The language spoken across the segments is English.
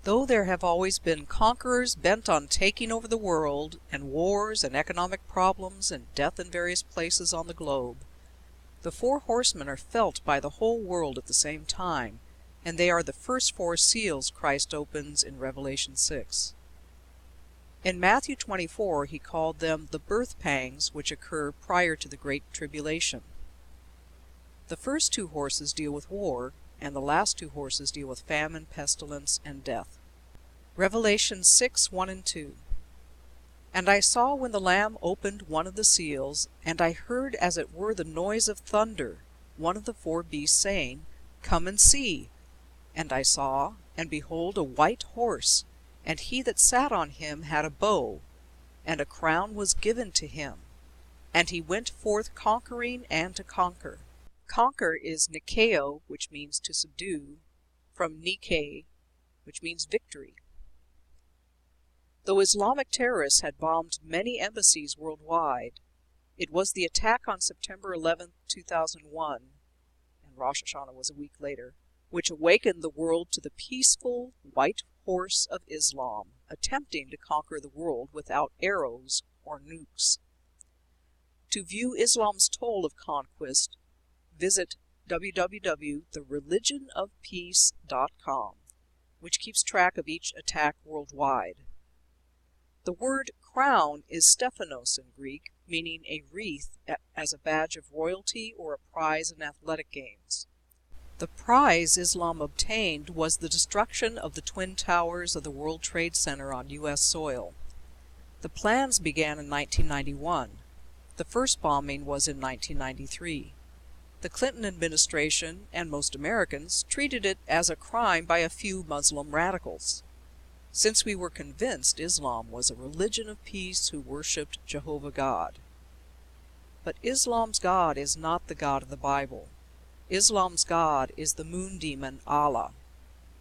Though there have always been conquerors bent on taking over the world, and wars and economic problems and death in various places on the globe, the Four Horsemen are felt by the whole world at the same time, and they are the first four seals Christ opens in Revelation 6. In Matthew 24 he called them the birth pangs which occur prior to the Great Tribulation. The first two horses deal with war, and the last two horses deal with famine, pestilence, and death. Revelation 6, 1 and 2. And I saw when the Lamb opened one of the seals, and I heard as it were the noise of thunder, one of the four beasts saying, Come and see. And I saw, and behold a white horse, and he that sat on him had a bow, and a crown was given to him. And he went forth conquering and to conquer. Conquer is nikeo, which means to subdue, from Nike, which means victory. Though Islamic terrorists had bombed many embassies worldwide, it was the attack on September 11, 2001, and Rosh Hashanah was a week later, which awakened the world to the peaceful white horse of Islam, attempting to conquer the world without arrows or nukes. To view Islam's toll of conquest, visit www.thereligionofpeace.com, which keeps track of each attack worldwide. The word crown is Stephanos in Greek, meaning a wreath as a badge of royalty or a prize in athletic games. The prize Islam obtained was the destruction of the Twin Towers of the World Trade Center on U.S. soil. The plans began in 1991. The first bombing was in 1993. The Clinton administration, and most Americans, treated it as a crime by a few Muslim radicals. Since we were convinced Islam was a religion of peace who worshipped Jehovah God. But Islam's God is not the God of the Bible. Islam's God is the moon demon Allah.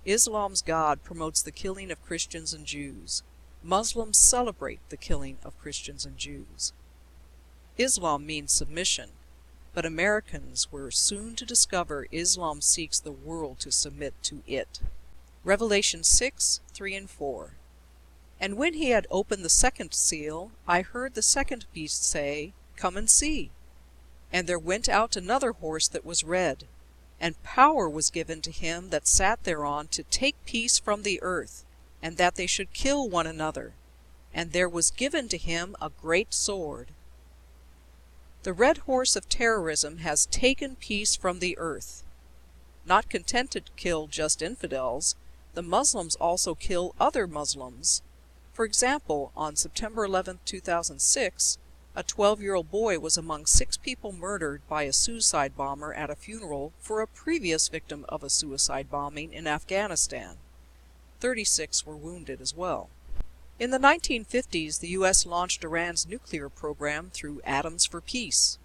Islam's God promotes the killing of Christians and Jews. Muslims celebrate the killing of Christians and Jews. Islam means submission, but Americans were soon to discover Islam seeks the world to submit to it. Revelation 6, 3 and 4. And when he had opened the second seal, I heard the second beast say, Come and see. And there went out another horse that was red, and power was given to him that sat thereon to take peace from the earth, and that they should kill one another. And there was given to him a great sword. The Red Horse of Terrorism has taken peace from the earth. Not content to kill just infidels, the Muslims also kill other Muslims. For example, on September 11, 2006, a 12-year-old boy was among 6 people murdered by a suicide bomber at a funeral for a previous victim of a suicide bombing in Afghanistan. 36 were wounded as well. In the 1950s, the U.S. launched Iran's nuclear program through Atoms for Peace.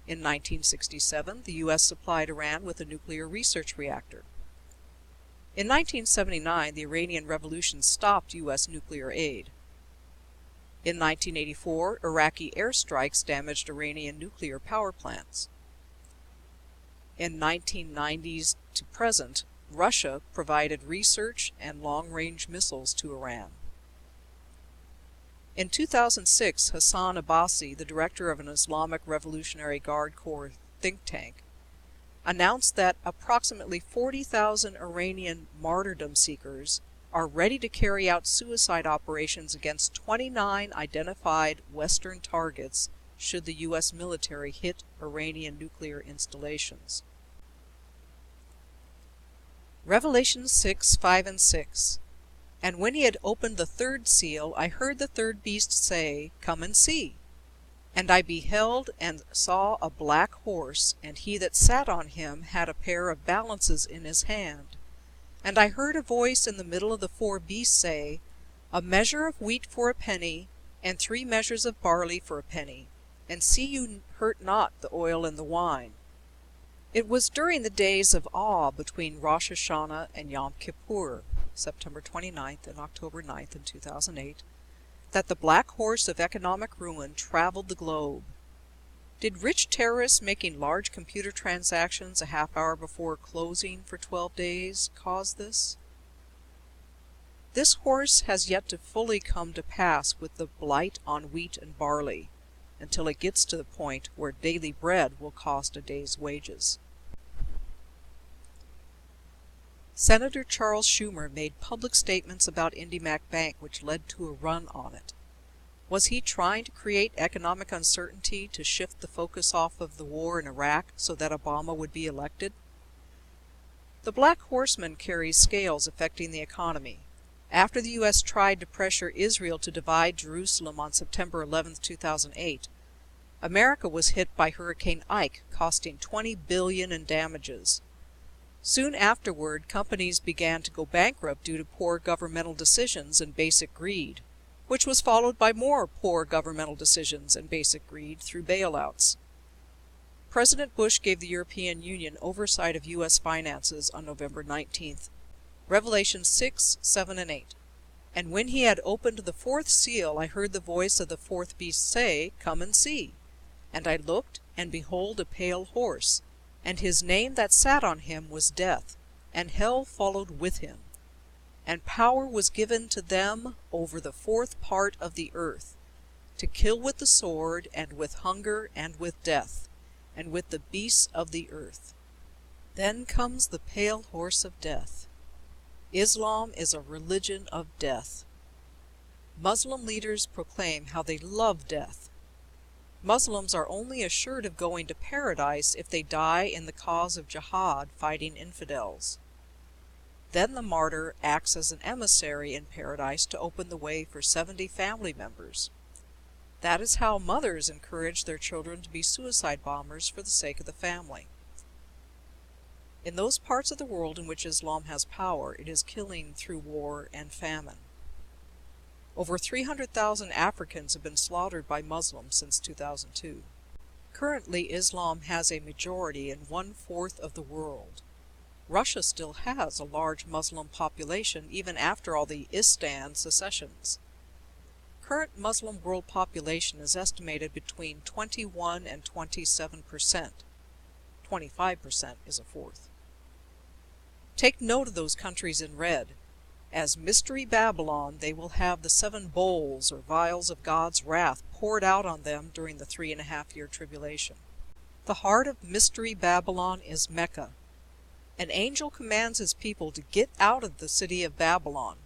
In 1967, the U.S. supplied Iran with a nuclear research reactor. In 1979, the Iranian Revolution stopped U.S. nuclear aid. In 1984, Iraqi airstrikes damaged Iranian nuclear power plants. In 1990s to present, Russia provided research and long-range missiles to Iran. In 2006, Hassan Abbasi, the director of an Islamic Revolutionary Guard Corps think tank, announced that approximately 40,000 Iranian martyrdom seekers are ready to carry out suicide operations against 29 identified Western targets should the U.S. military hit Iranian nuclear installations. Revelation 6, 5 and 6. And when he had opened the third seal, I heard the third beast say, Come and see. And I beheld and saw a black horse, and he that sat on him had a pair of balances in his hand. And I heard a voice in the middle of the 4 beasts say, A measure of wheat for a penny, and 3 measures of barley for a penny, and see you hurt not the oil and the wine. It was during the days of awe between Rosh Hashanah and Yom Kippur, September 29th and October 9th in 2008, that the black horse of economic ruin traveled the globe. Did rich terrorists making large computer transactions a half hour before closing for 12 days cause this? This horse has yet to fully come to pass with the blight on wheat and barley, until it gets to the point where daily bread will cost a day's wages. Senator Charles Schumer made public statements about IndyMac Bank which led to a run on it. Was he trying to create economic uncertainty to shift the focus off of the war in Iraq so that Obama would be elected? The Black Horseman carries scales affecting the economy. After the U.S. tried to pressure Israel to divide Jerusalem on September 11, 2008, America was hit by Hurricane Ike, costing $20 billion in damages. Soon afterward, companies began to go bankrupt due to poor governmental decisions and basic greed, which was followed by more poor governmental decisions and basic greed through bailouts. President Bush gave the European Union oversight of U.S. finances on November 19th. Revelation 6, 7, and 8. And when he had opened the fourth seal, I heard the voice of the fourth beast say, Come and see. And I looked, and behold a pale horse, and his name that sat on him was Death, and hell followed with him. And power was given to them over the fourth part of the earth, to kill with the sword, and with hunger, and with death, and with the beasts of the earth. Then comes the pale horse of death. Islam is a religion of death. Muslim leaders proclaim how they love death. Muslims are only assured of going to paradise if they die in the cause of jihad fighting infidels. Then the martyr acts as an emissary in paradise to open the way for 70 family members. That is how mothers encourage their children to be suicide bombers for the sake of the family. In those parts of the world in which Islam has power, it is killing through war and famine. Over 300,000 Africans have been slaughtered by Muslims since 2002. Currently, Islam has a majority in 1/4 of the world. Russia still has a large Muslim population even after all the Istan secessions. Current Muslim world population is estimated between 21 and 27%. 25% is a fourth. Take note of those countries in red. As Mystery Babylon, they will have the 7 bowls or vials of God's wrath poured out on them during the 3.5-year tribulation. The heart of Mystery Babylon is Mecca. An angel commands his people to get out of the city of Babylon,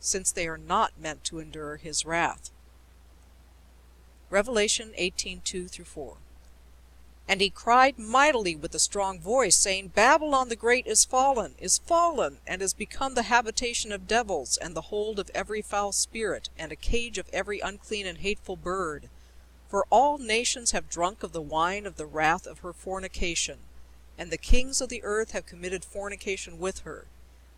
since they are not meant to endure his wrath. Revelation 18:2-4. And he cried mightily with a strong voice, saying, Babylon the great is fallen, and is become the habitation of devils, and the hold of every foul spirit, and a cage of every unclean and hateful bird. For all nations have drunk of the wine of the wrath of her fornication, and the kings of the earth have committed fornication with her,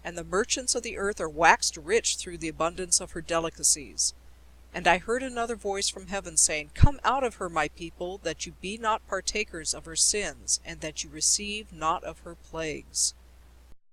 and the merchants of the earth are waxed rich through the abundance of her delicacies. And I heard another voice from heaven saying, Come out of her, my people, that you be not partakers of her sins, and that you receive not of her plagues.